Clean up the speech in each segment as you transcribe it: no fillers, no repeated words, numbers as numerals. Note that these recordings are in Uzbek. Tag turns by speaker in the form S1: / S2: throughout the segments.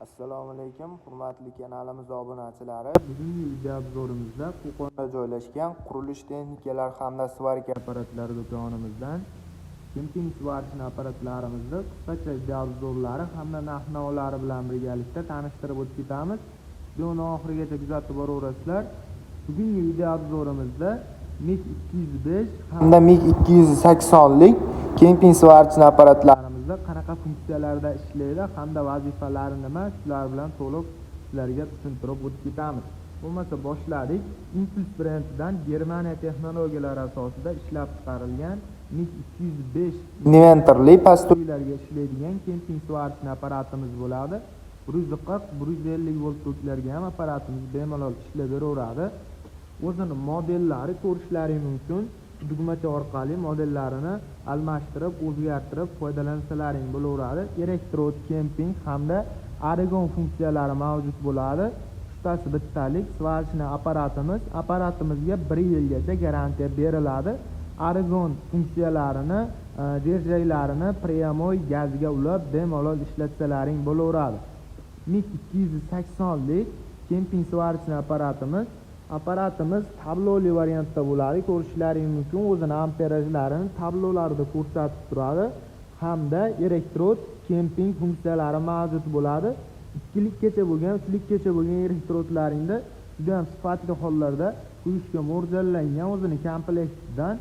S1: Assalomu alaykum, hurmatli kanalimiz obunachilari. Bugungi video obzorimizda Qo'qonda joylashgan qurilish texnikalar hamda svarka apparatlari do'konimizdan kemping svarchina apparatlarimizni qisqacha video obzorlari hamda narx-navolari bilan birgalikda tanishtirib o'tib ketamiz. Videoni oxirigacha kuzatib boraverasizlar. Bugungi video obzorimizda MiG 205 hamda MiG 280 lik kemping svarchina apparatlarimizda qanaqa funksiyalarda ishlaydi hamda vazifalari nima, shular bilan to'liq sizlarga tushuntirib o'tib ketamiz. Bo'lmasa boshladik. Impuls brendidan Germaniya texnologiyalari asosida ishlab chiqarilgan MiG 205 inventorli past uylarga ishlaydigan kemping svarchina apparatimiz bo'ladi. 140-150 volt toklarga ham apparatimiz bemalol ishlab beraveradi. O'zini modellari ko'rishlaring mumkin. Tugmacha orqali modellarini almashtirib, o'zgartirib foydalansalaring bo'laveradi. Elektrod kemping hamda argon funksiyalari mavjud bo'ladi. Ustasi bittalik svarchina apparatimizga 1 yilgacha garantiya beriladi. Argon funksiyalarini, derjaklarini premoy gazga ulab bemalol ishlatsalaring bo'laveradi. MiG 280 lik kemping svarchina apparatimiz tabloli variantda bo'ladi. Ko'rishlaring mumkin. O'zini amperajlarini tablolarda ko'rsatib turadi hamda elektrod kemping funksiyalari mavjud bo'ladi. 2likgacha bo'lgan, 3likgacha bo'lgan elektrodlaringda juda ham sifatli hollarda qo'yishga mo'ljallangan o'zini komplektidan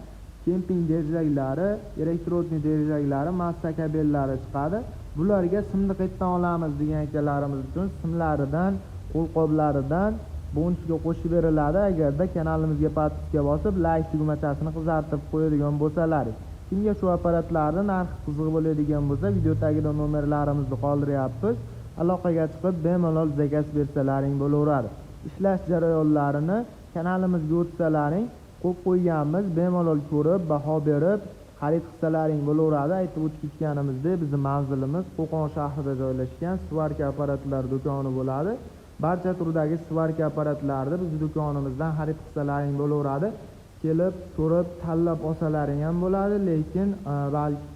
S1: kemping derjaklari, elektrodni derjaklari, massa kabellari chiqadi. Bularga simni qayerdan olamiz degan akalarimiz uchun simlaridan, qo'lqoblaridan bonusga qo'shib beriladi. Agarda kanalimizga podpiska bosib, like tugmachasini qizartirib qo'yadigan bo'lsalaringiz. Kimga shu apparatlarni narxi qiziq bo'ladigan bo'lsa, video tagida nomerlarimizni qoldiryapmiz. Aloqaga chiqib bemalol zakaz bersalaring bo'laveradi. Ishlash jarayonlarini kanalimizga o'tsalaring, qo'yib qo'yganmiz, bemalol ko'rib, baho berib xarid qilsalaring bo'laveradi. Aytib o'tib ketganimizdek, bizning manzilimiz Qo'qon shahrida joylashgan svarka apparatlari do'koni bo'ladi. Barcha turdagi svarka apparatlarni biz do'konimizdan xarid qilsalaring bo'laveradi. Kelib, ko'rib, tanlab olsalaring ham bo'ladi, lekin balki